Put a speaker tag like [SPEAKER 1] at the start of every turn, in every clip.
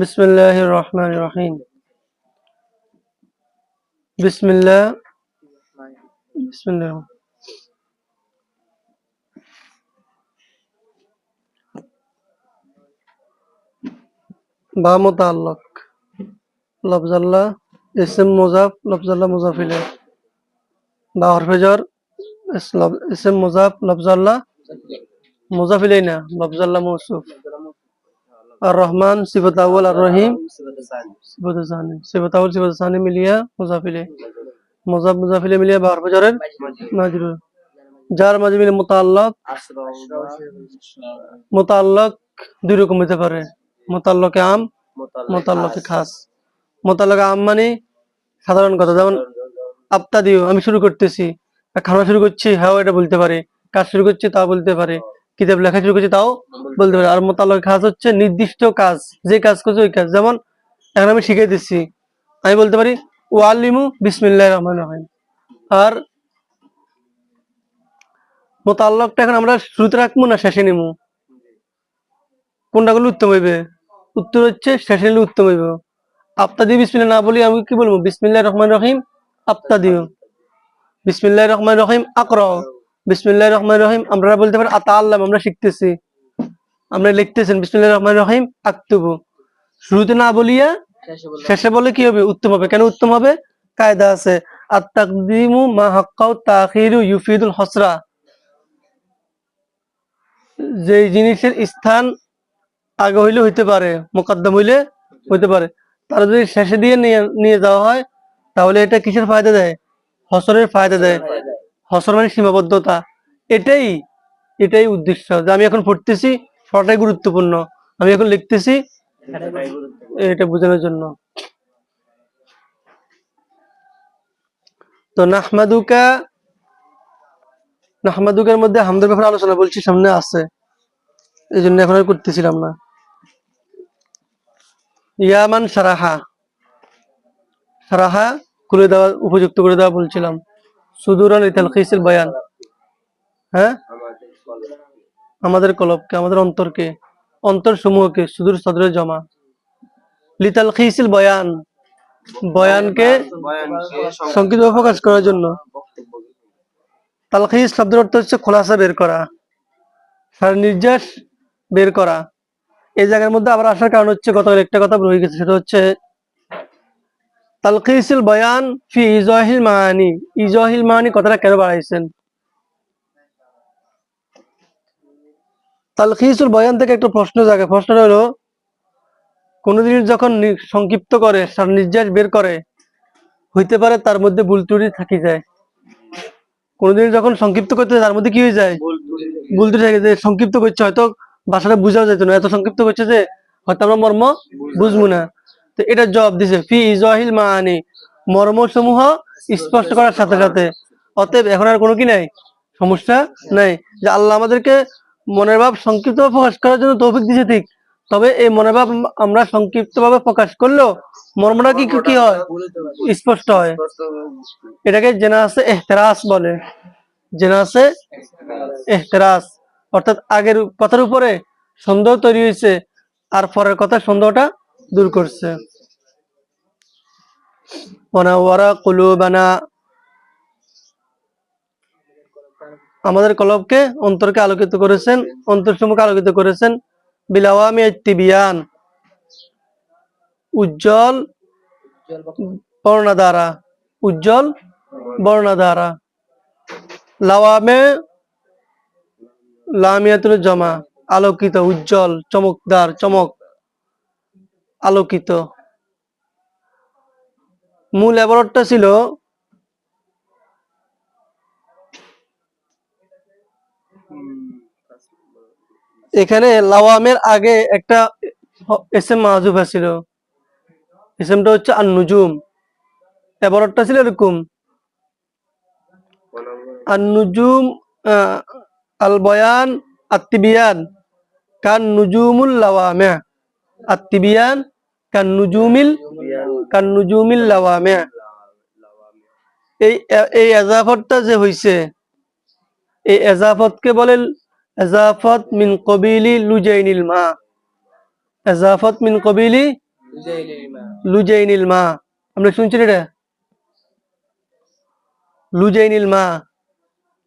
[SPEAKER 1] বিসমিল্লাহির রহমানির রহিম। বিসমিল্লাহ বিসমিল্লাহ বা মুতাআল্লাক লফজাল্লাহ ইসম মুজাফ লফজাল্লাহ মুজাফ ইলাইহ বা হরফে জর ইসম মুজাফ লফজাল্লাহ মুজাফ ইলাইহ না লফজাল্লাহ মৌসুফ। আর রহমান সিফাত আউয়াল আর রহিম সিফাত সানি সিফাত আউয়াল সিফাত সানি মিলিয়া মুজাফ ইলাইহ মুজাফ মুজাফ ইলাইহ মিলিয়া বা হরফে জরের মাজরুর যার মাঝে মিলে মুতাআল্লাক দুই রকম হতে পারে, মুতাআল্লাকে আম, মুতাআল্লাকে খাস। মুতাআল্লাকে আম মানে সাধারণ কথা, যেমন আপ্তা দিও, আমি শুরু করতেছি, খানা শুরু করছি, হ্যাঁ এটা বলতে পারে, কাজ শুরু করছি তাও বলতে পারে, কিতাব লেখা শুরু করছি তাও বলতে পারে। আর মুতাআল্লাকে খাস হচ্ছে নির্দিষ্ট কাজ, যে কাজ করছে ওই কাজ। যেমন এখন আমি শিখিয়ে দিচ্ছি, আমি বলতে পারি ওয়াল্লিমু বিসমিল্লাহির রহমানির রহিম। আর মুতাআল্লাকটা এখন আমরা শুরুতে রাখবো না শেষে নিবো, কোনটা করলে উত্তম হইবে? উত্তর হচ্ছে শেষে নিলে উত্তম হইব। আপ্তা দিয়ে বিসমিল্লাহ না বলি আমি কি বলবো? বিসমিল্লাহির রহমানির রহিম আপ্তা দিও, বিসমিল্লাহির রহমানির রহিম আকরাও, বিসমিল্লাহির রহমানির রহিম আমরা বলতে পারি আতাআল্লাম, আমরা শিখতেছি, আমরা লিখতেছেন বিসমিল্লাহির রহমানির রহিম আকতুবু। শুরুতে না বলিয়া শেষে বলে কি হবে? উত্তম হবে। কেন উত্তম হবে? কায়দা আছে, আত তাকদিমু মা হাক্কাউ তাখিরু ইউফিদুল হসরা। যে জিনিসের স্থান আগে হইলে হইতে পারে, মুকদ্দম হইলে হইতে পারে, তার যদি শেষে দিয়ে নিয়ে যাওয়া হয় তাহলে এটা কিসের ফায়দা দেয়? হসরের ফায়দা দেয়। হসর মানে সীমাবদ্ধতা। এটাই এটাই উদ্দেশ্য, যে আমি এখন পড়তেছি পড়াটাই গুরুত্বপূর্ণ, আমি এখন লিখতেছি এটা বোঝানোর জন্য। তো নাহমাদুকার মধ্যে হামদের ব্যাপারে আলোচনা বলছি, সামনে আছে, এই জন্য এখন আর করতেছিলাম না। ইয়ামান সারাহা, সারাহা খুলে দেওয়া, উপযুক্ত করে দেওয়া বলছিলাম। সুদুরান লিতালখিসিল বয়ান, হ্যাঁ আমাদের কলবকে, আমাদের অন্তরকে, অন্তর সমূহকে, সুদূর সদরে জমা। লিতালখিসিল বয়ান, বয়ানকে সংক্ষিপ্ত প্রকাশ করার জন্য। তালখিস শব্দের অর্থ হচ্ছে খোলাসা বের করা, সার নির্যাস বের করা। এই জায়গার মধ্যে আবার আসার কারণ হচ্ছে গতকাল একটা কথা রয়ে গেছে, সেটা হচ্ছে তালখিসুল বয়ান ফি ইজাহিল মাআনি। ইজাহিল মাআনি কথাটা কেন বাড়াইছেন? তালখিসুল বয়ান থেকে একটা প্রশ্ন জাগে। প্রশ্নটা হলো, কোন জিনিস যখন সংক্ষিপ্ত করে, সার নির্যাস বের করে, হইতে পারে তার মধ্যে ভুল ত্রুটি থাকি যায়। কোন জিনিস যখন সংক্ষিপ্ত করতে তার মধ্যে কি হয়ে যায়? ভুল ত্রুটি থাকে। যে সংক্ষিপ্ত করছে, হয়তো ভাষাটা বুঝাও যেত না, এত সংক্ষিপ্ত করছে যে হয়তো আমরা মর্ম বুঝবো না। তো এটা জবাব দিছে ফি ইজাহিল মাআনি, মর্ম সমূহ স্পষ্ট করার সাথে সাথে। অতএব এখন আর কোনো কি নাই, সমস্যা নাই। যে আল্লাহ আমাদেরকে মনের ভাব সংক্ষিপ্ত প্রকাশ করার জন্য তৌফিক দিয়েছে ঠিক, তবে এই মনের ভাব আমরা সংক্ষিপ্ত ভাবে প্রকাশ করলেও মর্মটা কি কি হয়? স্পষ্ট হয়। এটাকে জেনা আছে এহতেরাস বলে, জেনা আছে এহতেরাস, অর্থাৎ আগের কথার উপরে সন্দেহ তৈরি হয়েছে আর পরের কথা সন্দেহটা দূর করছে। ওয়ানাওয়ারা কুলুবানা, আমাদের কলবকে, অন্তরকে আলোকিত করেছেন, অন্তরসমূহকে আলোকিত করেছেন। বিলাওয়ামি তিবিয়ান, উজ্জ্বল বর্ণা দ্বারা, উজ্জ্বল বর্ণা দ্বারা। লাওয়ামে লামিয়াতুল জমা, আলোকিত, উজ্জ্বল, চমকদার, চমক, আলোকিত। মূল এবারটা ছিল এখানে লাওয়ামের আগে একটা এসএম মাহজুফা ছিল, এসএমটা হচ্ছে আন নুজুম। এবারটা ছিল এরকম আন নুজুম আল বয়ান আত্তিবিয়ান কান নুজুমুল লাওয়ামে, আত্তিবিয়ান কান নুজুমিল লাওয়ামে। এই এজাফতটা যে হইছে, এই এজাফতকে বলে এজাফত মিন কবিলি লুজাইনিল মা, এজাফত মিন কবিলি লুজাইনিল মা, আমরা শুনছেন এটা? লুজাইনিল মা,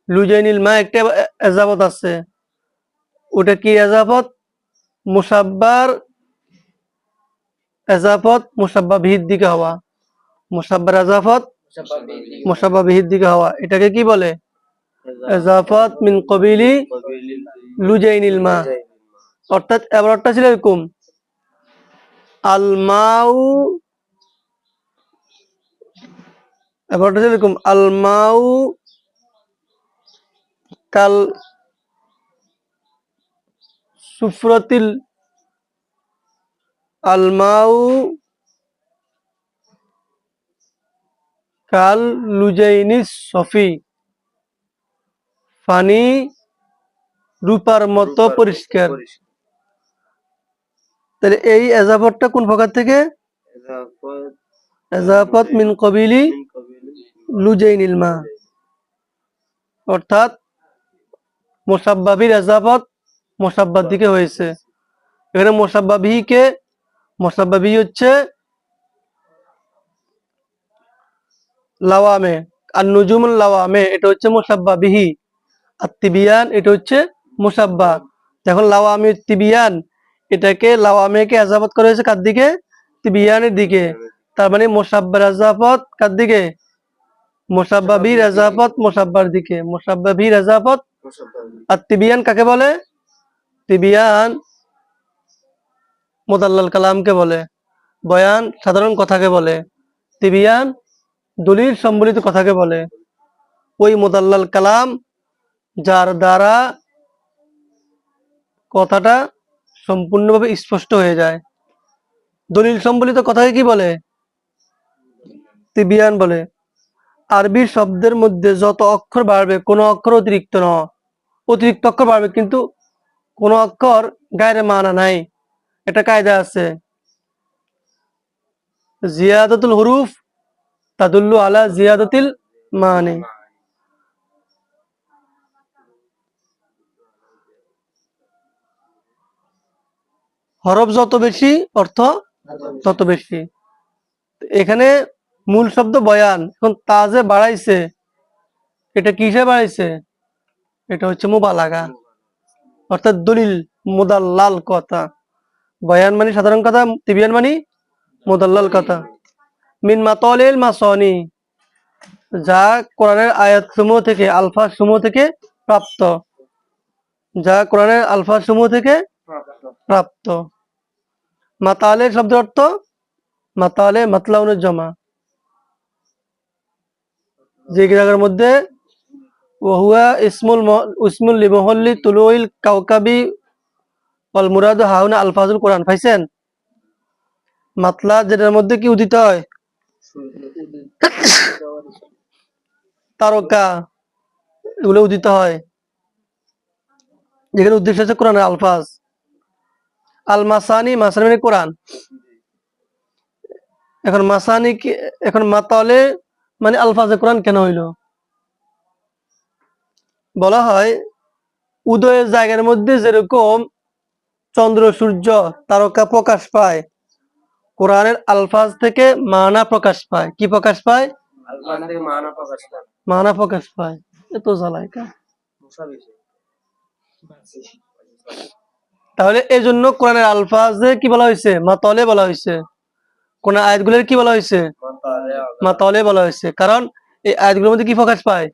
[SPEAKER 1] লুজাইনিল মা একটা এজাবত আছে, ওটা কি এজাবত? মুসাব্বার এজাফত মুসাব্বা বিহির দিকে হওয়া, মুসাব্বার এজাফত মুসাব্বা বিহির দিকে হওয়া, এটাকে কি বলে? এজাফত মিন কবিলি লুজাইনিল মা। অর্থাৎ এবারটা ছিল এরকম, আল মাউ, এবারটা ছিল এরকম, আল মাউ কাল সুফরতিল, আল মাউ কাল লুজাইনিস সফি, পানি রূপার মতো পরিষ্কার। তাহলে এই এজাফতটা কোন প্রকার থেকে? এজাফত মিন কবিলি লুজাইনিল মা, অর্থাৎ মুসাব্বাবির এজাফত মুসাব্বার দিকে হয়েছে। এখানে মুসাব্বাবিকে, মুসাব্বাবি হচ্ছে লাওয়ামে, আর নুজুমুল লাওয়ামে এটা হচ্ছে মুসাব্বাবিহি, আর তিবিয়ান এটা হচ্ছে মুসাব্বা। এখন লাওয়ামে তিবিয়ান, এটাকে লাওয়ামেকে এজাফত করা হয়েছে কার দিকে? তিবিয়ানের দিকে। তার মানে মুসাব্বার এজাফত কার দিকে? মুসাব্বাবির এজাফত মুসাব্বার দিকে, মুসাব্বাবির এজাফত। আর তিবিয়ান কাকে বলে? তিবিয়ান মুদাল্লাল কালামকে বলে, বয়ান সাধারণ কথাকে বলে, তিবিয়ান দলিল সম্বলিত কথাকে বলে। ওই মুদাল্লাল কালাম যার দ্বারা কথাটা সম্পূর্ণভাবে স্পষ্ট হয়ে যায়। দলিল সম্বলিত কথাকে কি বলে? তিবিয়ান বলে। আরবি শব্দের মধ্যে যত অক্ষর বাড়বে, কোনো অক্ষর অতিরিক্ত নয়, অতিরিক্ত অক্ষর বাড়বে কিন্তু কোনো অক্ষর গায়রে মানা নাই, এটা কায়দা আছে। জিয়াদাতুল হুরুফ তাদুল্লু আলা জিয়াদাতিল মানি। হরফ যত বেশি অর্থ তত বেশি। এখানে মূল শব্দ বয়ান, এখন তাজে বাড়াইছে, এটা কিসে বাড়াইছে? এটা হচ্ছে মুবালাগা, অর্থাৎ দলিল মুদাল্লাল কথা। বয়ান মানে সাধারণ কথা, তিবিয়ান মানে মুদাল্লাল কথা। মিন মাতালিল মাসানি, যা কোরআনের আয়াত সমূহ থেকে, আলফাজ সমূহ থেকে প্রাপ্ত, যা কোরআনের আলফাজ সমূহ থেকে প্রাপ্ত। মাতালের শব্দের অর্থ, মাতালে মাতলাউনের জমা, যে জায়গার মধ্যে ওহুয়া ইসমুল লিমহল্লি তুলুইল কাউকাবি ওয়াল মুরাদু হাউনা আলফাজুল কোরআন। পাইছেন? মাতলা যেটার মধ্যে কি উদিত হয়, তারকা, এগুলো উদিত হয়, যেখানে উদ্দেশ্য হচ্ছে কোরআনের আলফাজ। আল মাসানি, মাসানি মানে কোরআন। এখন মাসানি কি, এখন মাতালে মানে আলফাজে কোরআন কেন হইল? বলা হয় উদয়ের জায়গার মধ্যে যেরকম চন্দ্র সূর্য তারকা প্রকাশ পায়, কোরআনের আলফাজ থেকে মানা প্রকাশ পায়। কি প্রকাশ পায়? মানা প্রকাশ পায়। এত জ্বালাইকা। তাহলে এই জন্য কোরআনের আলফাজে কি বলা হয়েছে? মাতলে বলা হয়েছে। কোন আয়াতগুলোর কি বলা হয়েছে? মাতলে বলা হয়েছে। কারণ এই আয়াতগুলোর মধ্যে কি প্রকাশ পায়?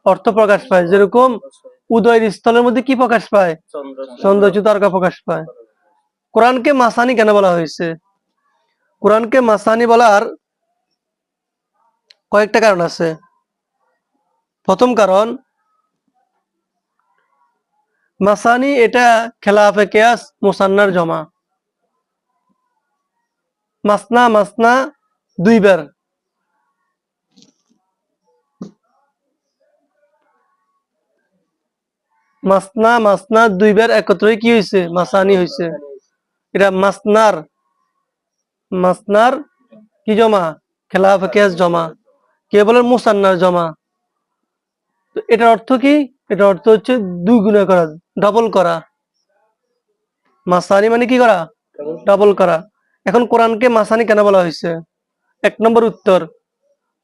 [SPEAKER 1] অর্থ প্রকাশ পায়। যেরকম উদয়ের স্থলের মধ্যে কি প্রকাশ পায়? চন্দ্র তারকা প্রকাশ পায়। কোরআনকে মাসানি কেন বলা হয়েছে? কোরআনকে মাসানি বলার কয়েকটা কারণ আছে। প্রথম কারণ, মাসানি এটা খেলাফে কিয়াস মুসান্নার জমা। মাসনা মাসনা দুইবার, মাসনা মাসনা দুইবার একত্রে কি হয়েছে? মাসানি হয়েছে। এটা মাসনার, মাসনার কি জমা? খেলাফে কিয়াস জমা। কে বলেন? মুসান্নার জমা। তো এটার অর্থ কি? এটার অর্থ হচ্ছে দুই গুণে করা, ডাবল করা। মাসানি মানে কি করা? ডাবল করা। এখন কোরআনকে মাসানি কেন বলা হয়েছে? 1 নম্বর উত্তর,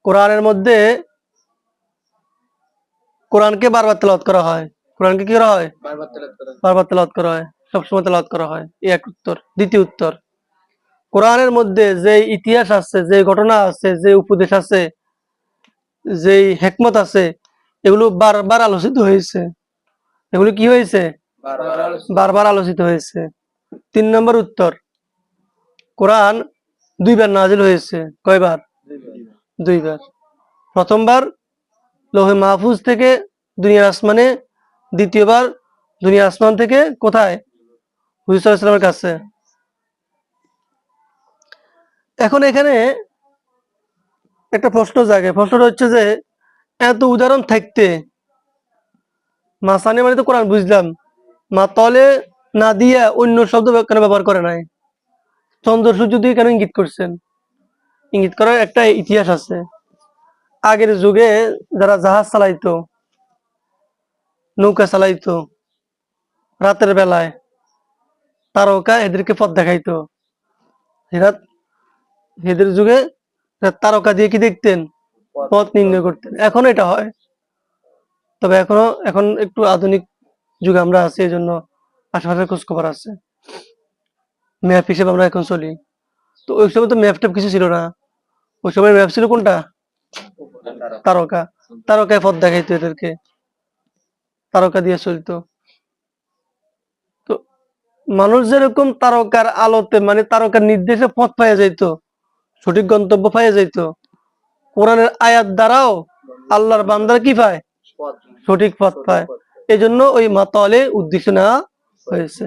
[SPEAKER 1] কোরআনের মধ্যে কোরআনকে বারবার তেলাওয়াত করা হয়। কোরআনকে কি করা হয়? বারবার তেলাওয়াত করা হয়, সবসময় তেলাওয়াত করা হয়। এই এক উত্তর। দ্বিতীয় উত্তর, কোরআনের মধ্যে যে ইতিহাস আছে, যে ঘটনা আছে, যে উপদেশ আছে, যে হেকমত আছে, এগুলো বারবার আলোচিত হয়েছে। এগুলো কি হয়েছে? বারবার আলোচিত হয়েছে। 3 নম্বর উত্তর, কোরআন 2বার নাজিল হয়েছে। কয়বার? 2বার। প্রথমবার লৌহে মাহফুজ থেকে দুনিয়ার আসমানে, দ্বিতীয়বার দুনিয়ার আসমান থেকে কোথায়? হুজুর সাল্লাল্লাহু আলাইহি ওয়াসাল্লামের কাছে। এখন এখানে একটা প্রশ্ন জাগে। প্রশ্নটা হচ্ছে যে এত উদাহরণ থাকতে মাসানি মানে তো কোরআন বুঝলাম, মাতলে না দিয়ে অন্য শব্দ কেন ব্যবহার করে নাই? চন্দ্র সূর্য দিয়ে কেন ইঙ্গিত করছেন? ইঙ্গিত করার একটা ইতিহাস আছে। আগের যুগে যারা জাহাজ চালাইতো, নৌকা চালাইতো, রাতের বেলায় তারকা এদেরকে পথ দেখাইতো। এরা এদের যুগে তারকা দিয়ে কি দেখতেন? পথ নির্ণয় করতেন। এখন এটা হয়, তবে এখন একটু আধুনিক যুগে আমরা আছি, এই জন্য আশেপাশের খোঁজ খবর আছে, ম্যাপ হিসেবে আমরা এখন চলি। তো ওই সময় তো ম্যাপ ট্যাপ কিছু ছিল না। ওই সময় ম্যাপ ছিল কোনটা? তারকা। তারকায় পথ দেখাইতো এদেরকে, তারকা দিয়ে চলতো। তো মানুষ যেরকম তারকার আলোতে মানে তারকার নির্দেশে পথ পাইয়া যাইত, সঠিক গন্তব্য পাইয়া যাইত, কোরআনের আয়াত দ্বারাও আল্লাহর বান্দারা কি পায়? সঠিক পথ পায়। এই জন্য ওই মাতালে উদ্দেশ্য নেওয়া হয়েছে।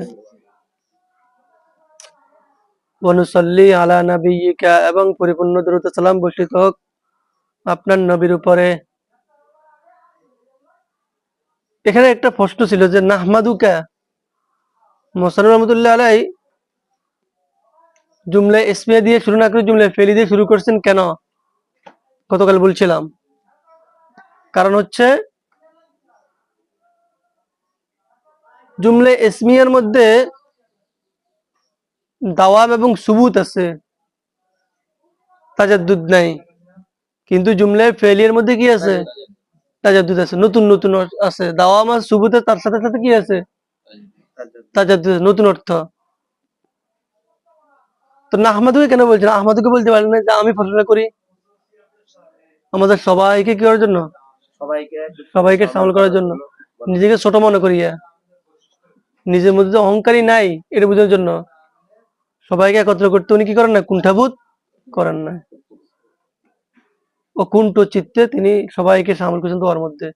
[SPEAKER 1] ওয়ানুসাল্লি আলা নাবিয়িকা, এবং পরিপূর্ণ দরুদ ও সালাম বর্ষিত হোক আপনার নবীর উপরে। এখানে একটা প্রশ্ন ছিল যে নাহমাদুকা, মোসান্নফ রহমতুল্লাহ আলাই জুমলা ইসমিয়া দিয়ে শুরু না করে জুমলা ফেলি দিয়ে শুরু করছেন কেন? গতকাল বলছিলাম, কারণ হচ্ছে জুমলা ইসমিয়ার মধ্যে দাওয়াম এবং সুবুত আছে, তাজাদ্দুদ নাই। কিন্তু জুমলা ফেলিয়ার মধ্যে কি আছে? তাজাদ্দুদ আছে, নতুন নতুন আছে। দাওয়াম আর সুবুতে তার সাথে সাথে কি আছে? তাজাদ্দুদ, নতুন অর্থ। তো নাহমাদুকে কেন বলছেন? আহমাদুকে বলতে পারেন না যে আমি পড়াশোনা করি? আমাদের সবাইকে কি করার জন্য? সবাইকে সামল করার জন্য, নিজেকে ছোট মনে করিয়া, নিজের মধ্যে যে অহংকারী নাই এটা বোঝার জন্য, সবাইকে একত্র করতে উনি কি করেন না? কুণ্ঠাবোধ করেন না। ও কুণ্ঠ চিত্তে তিনি সবাইকে সামল করেছেন তোমার মধ্যে।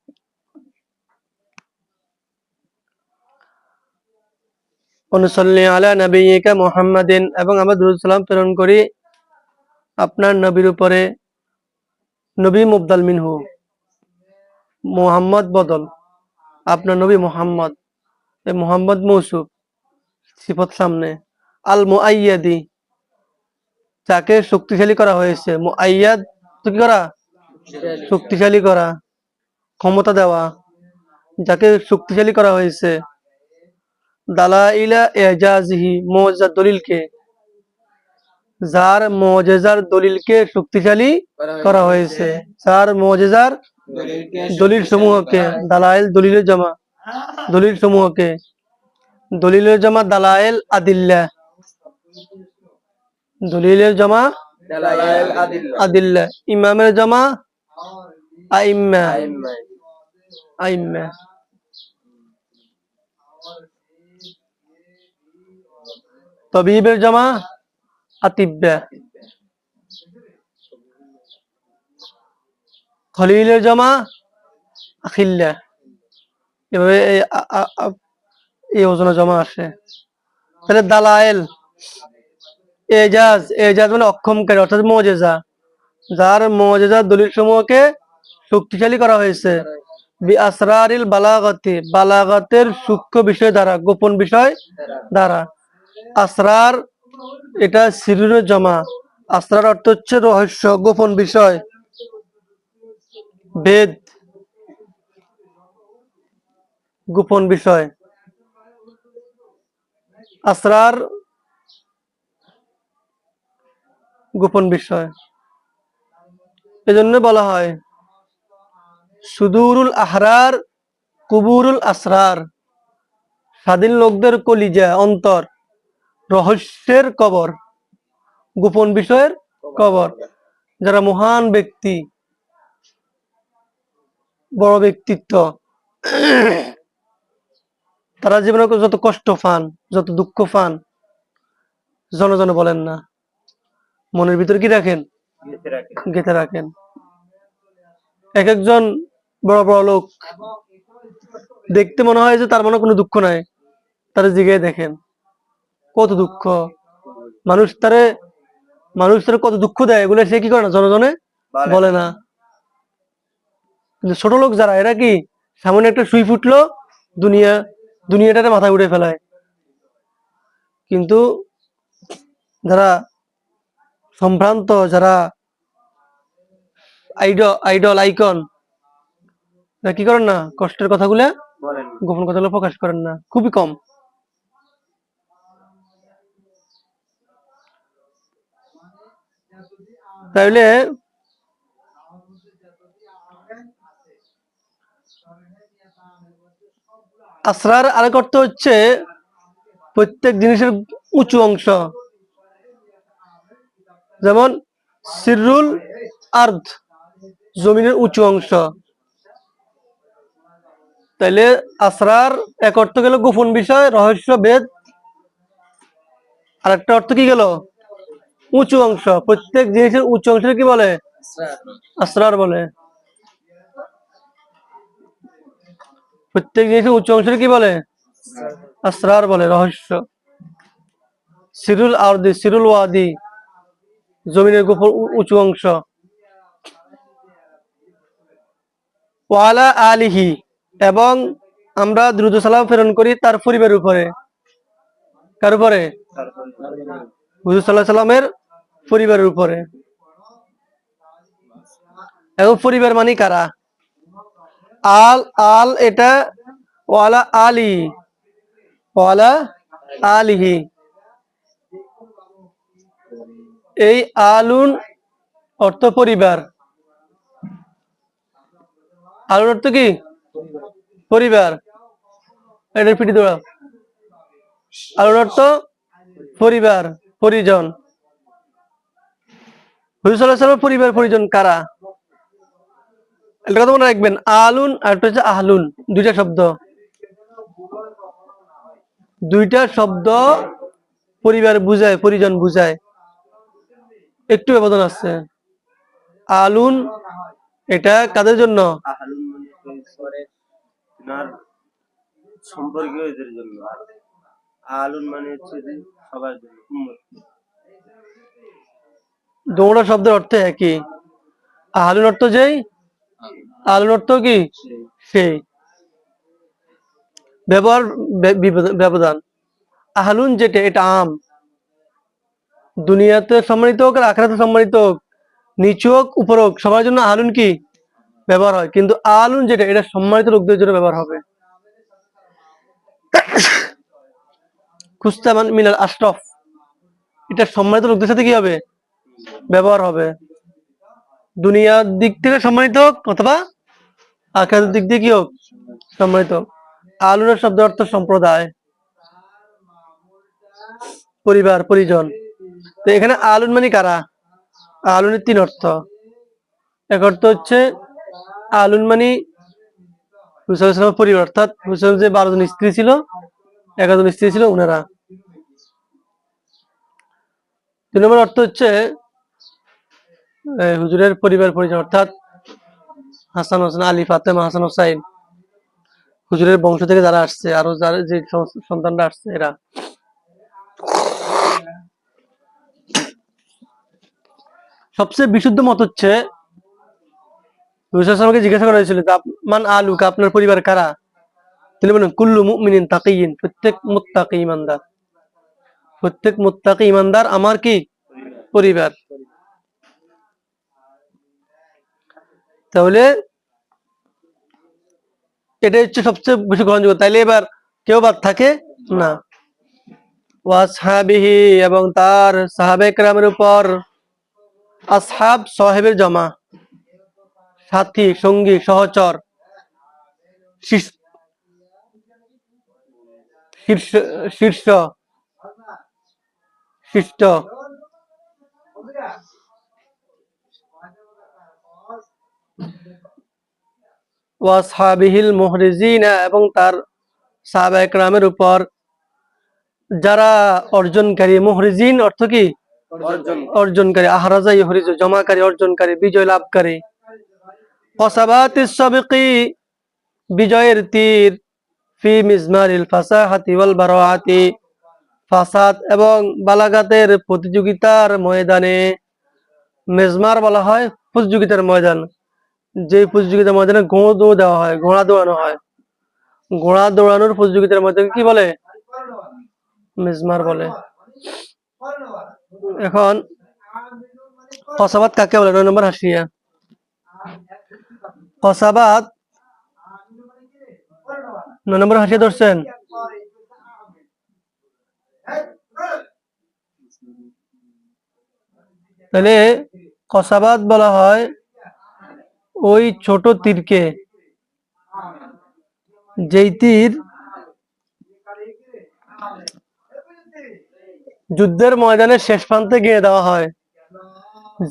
[SPEAKER 1] অনুসল্লি আলা নবিয়িকা মুহাম্মাদিন, এবং আমরা দুরূদ সালাম প্রেরণ করি আপনার নবীর উপরে। নবী মুবদাল মিনহু, মুহাম্মদ বদল, আপনার নবী মুহাম্মদ, এই মুহাম্মদ মৌসুফ, সিফত সামনে। আল মুআইয়াদি, যাকে শক্তিশালী করা হয়েছে। মুআইয়াদ তো কি করা? শক্তিশালী করা, ক্ষমতা দেওয়া, যাকে শক্তিশালী করা হয়েছে। দালাইলা এজাজিহি, মুআজ্জাজ দলিলকে, যার মুআজ্জার দলিলকে শক্তিশালী করা হয়েছে, যার মুআজ্জার দলিল সমূহকে, দালাইল দলিলের জমা, দলিল সমূহকে, দলিলের জমা দালাইল আদিল্লা, দলিলের জমা আদিল্লা, ইমামের জমা আইম্মা, আইম্মা, তবিবের জমা আতিব্বা, খলিলের জমা আখিল্লা। এভাবে এই ওজনে জমা আসে। তাহলে দালাইল, এজাজ, এজাজ মানে অক্ষমকারী, অর্থাৎ মুআজ্জাজা, যার মুআজ্জাজার দলিল সমূহকে শক্তিশালী করা হয়েছে। বি আসরারিল বালাগাতি, বালাগাতের সূক্ষ্ম বিষয় দ্বারা, গোপন বিষয় দ্বারা। আসরার এটা সিরুরের জমা। আসরার অর্থ হচ্ছে রহস্য, গোপন বিষয়, ভেদ, গোপন বিষয়। আসরার গোপন বিষয়। এজন্য বলা হয় সুদূরুল আহরার কুবুরুল আসরার, স্বাধীন লোকদের কলিজা অন্তর রহস্যের কবর, গোপন বিষয়ের কবর। যারা মহান ব্যক্তি, বড় ব্যক্তিত্ব, তারা জীবনে যত কষ্ট পান, যত দুঃখ পান, জনজনে বলেন না, মনের ভিতরে কি রাখেন? গেঁথে রাখেন। এক একজন বড় বড় লোক দেখতে মনে হয় যে তার মনে কোনো দুঃখ নাই, তারা জিগায় দেখেন কত দুঃখ। মানুষ তারে কত দুঃখ দেয়, এগুলো সে কি করে না, জনজনে বলে না। কিন্তু ছোট লোক যারা, এরা কি সামনে একটা সুই ফুটলো, দুনিয়াটাতে মাথায় উঠে ফেলায়। কিন্তু যারা সম্ভ্রান্ত, যারা আইডল আইকন, কি করেন না, কষ্টের কথাগুলা, গোপন কথাগুলো প্রকাশ করেন না, খুবই কম। তাইলে আসরার আরেক অর্থ হচ্ছে প্রত্যেক জিনিসের উঁচু অংশ, যেমন সিররুল আর্দ, জমিনের উঁচু অংশ। তাইলে আসরার এক অর্থ গেল গোপন বিষয়, রহস্য, বেদ। আর একটা অর্থ কি গেল? উঁচু অংশ। প্রত্যেক জিনিসের উঁচু অংশ কি বলে? আসরার বলে। প্রত্যেক জিনিসের উচ্চ অংশ কি বলে? আসরার বলে, রহস্য। সিরুল আরদি, সিরুল ওয়াদি, জমিনের গোপন উঁচু অংশ। ওয়ালা আলিহি, এবং আমরা দ্রুত সালাম প্রেরণ করি তার পরিবারের উপরে। কার উপরে? হুজুর সাল্লাল্লাহু আলাইহি সাল্লামের পরিবারের উপরে। এবং পরিবার মানে কারা? আল আল এটা ওয়ালা আলি, ওয়ালা আলিহি। এই আলুন অর্থ পরিবার। আলুন অর্থ কি? পরিবার। এটা পিটি দৌড়া। আলুন অর্থ পরিবার, পরিজন। হুজুর সাল্লাল্লাহু আলাইহি সাল্লামের পরিবার পরিজন কারা? এটা কথা মনে রাখবেন। আলুন আর একটা হচ্ছে আহলুন, দুইটা শব্দ। দুইটা শব্দ পরিবার বুঝায়, পরিজন বুঝায়, একটু ব্যবধান আছে। আলুন এটা কাদের জন্য? সম্পর্কীয়দের জন্য। আলুন মানে হচ্ছে যে সবার জন্য, উম্মত। দুটো শব্দের অর্থ একই। আহলুন অর্থ যেই, আলুন অর্থ কি সেই। ব্যবহার ব্যবধান। আহলুন যেটা, এটা আম, দুনিয়াতে সম্মানিত হোক আর আখিরাতে সম্মানিত হোক, নিচু হোক উপর হোক, সবার জন্য আহলুন কি ব্যবহার হয়। কিন্তু আলুন যেটা, এটা সম্মানিত লোকদের জন্য ব্যবহার হবে। কুস্তামান মিনাল আশরাফ, এটা সম্মানিত লোকদের সাথে কি হবে? ব্যবহার হবে। দুনিয়ার দিক থেকে সম্মানিত হোক অথবা আখিরাতের দিক দিয়ে কি হোক, সম্মানিত হোক। আলুনের শব্দ অর্থ সম্প্রদায়, পরিবার, পরিজন। তো এখানে আলুন মানে কারা? আলুনের তিন অর্থ। এক অর্থ হচ্ছে আলুন মানে হুসাইনের পরিবার, অর্থাৎ হুসাইন যে 12 জন স্ত্রী ছিল, 11 জন স্ত্রী ছিল উনারা। দুই নম্বর অর্থ হচ্ছে হুজুরের পরিবার পরিজন, অর্থাৎ হাসান হোসেন, আলী, ফাতেমা, হাসান হোসাইন, হুজুরের বংশ থেকে যারা আসছে, আরো যারা যে সন্তানরা আসছে এরা। সবচেয়ে বিশুদ্ধ মত হচ্ছে, হুজুরকে জিজ্ঞাসা করা হয়েছিল মান আলুকা, আপনার পরিবার কারা? তিনি বলেন কুল্লু মুমিনিন তাকিয়িন, প্রত্যেক মুত্তাকি ঈমানদার। প্রত্যেক মুত্তাকি ঈমানদার আমার কি পরিবার। তাহলে এটা হচ্ছে সবচেয়ে বেশি গ্রহণযোগ্য। তাইলে এবার কেউ বাদ থাকে না। ওয়াসহাবিহি, এবং তার সাহাবে কেরামের উপর, আসহাব সাহেবের জমা, সাথী, সঙ্গী, সহচর, শীর্ষ, শীর্ষ, শীর্ষ, শিষ্ট। ওয়াসহাবিহিল মুহরিজিনা, এবং তার সাহাবায়ে কেরামের উপর যারা অর্জনকারী। মুহরিজিন অর্থ কি? অর্জনকারী। আহরাজা ইহরিজু, জমাকারী, অর্জনকারী, বিজয় লাভকারী। কসাবাতিস সাবিকি, বিজয়ের তীর। ফি মিজমারিল ফাসাহাতি ওয়াল বারাআতি, ফাসাদ এবং বালাগাতের প্রতিযোগিতার ময়দানে। মেজমার বলা হয় প্রতিযোগিতার ময়দান, যে প্রতিযোগিতার ময়দানে ঘোড়া দৌড় দেওয়া হয়, ঘোড়া দৌড়ানো হয়। ঘোড়া দৌড়ানোর প্রতিযোগিতার ময়দান কি বলে? মেজমার বলে। এখন কসাবাত কাকে বলে? 9 নম্বর হাসিয়া। কসাবাত 9 নম্বর হাসিয়া ধরছেন। তাহলে কসাবাত বলা হয় ওই ছোট তীরকে, যেই তীর যুদ্ধের ময়দানের শেষ প্রান্তে গিয়ে দেওয়া হয়।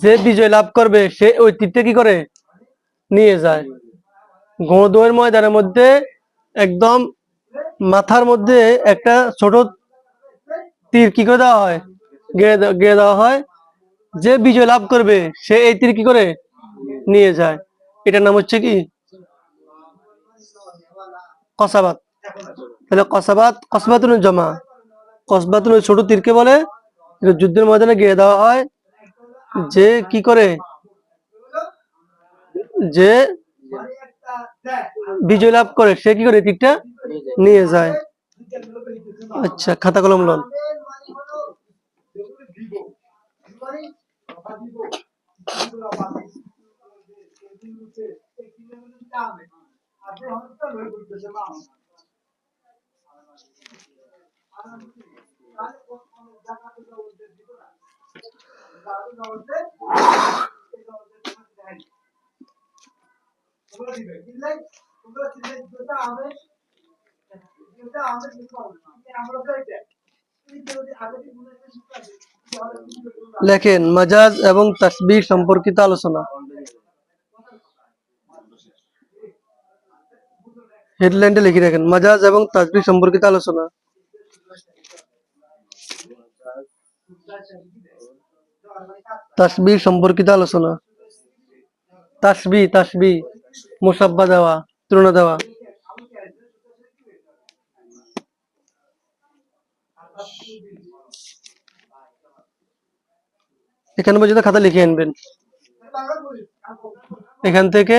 [SPEAKER 1] যে বিজয় লাভ করবে সে ওই তীরটা কি করে? নিয়ে যায়। ঘোড়দৌড়ের ময়দানের মধ্যে একদম মাথার মধ্যে একটা ছোট তীর কি করে দেওয়া হয়? গিয়ে দেওয়া হয়। যে বিজয় লাভ করবে সে এই তীর কি করে? নিয়ে যায়। এটার নাম হচ্ছে কি? কসাবাত। তাহলে কসবাতুন জমা। কসবাতুন ছোট তীরকে বলে, যুদ্ধের ময়দানে গিয়ে দেওয়া হয়। যে কি করে? যে বিজয় লাভ করে সে কি করে? তীরটা নিয়ে যায়। আচ্ছা, খাতা কলম লন। লেখেন মাজাজ এবং তাসবিহ সম্পর্কিত আলোচনা। হেডলাইনটা লিখে রাখেন, মাজাজ এবং তাসবিহ সম্পর্কিত আলোচনা। তাসবিহ সম্পর্কিত আলোচনা। তাসবিহ মুসাব্বা দেওয়া, তুলনা দেওয়া। এখানে পর্যন্ত খাতা লিখে আনবেন। এখান থেকে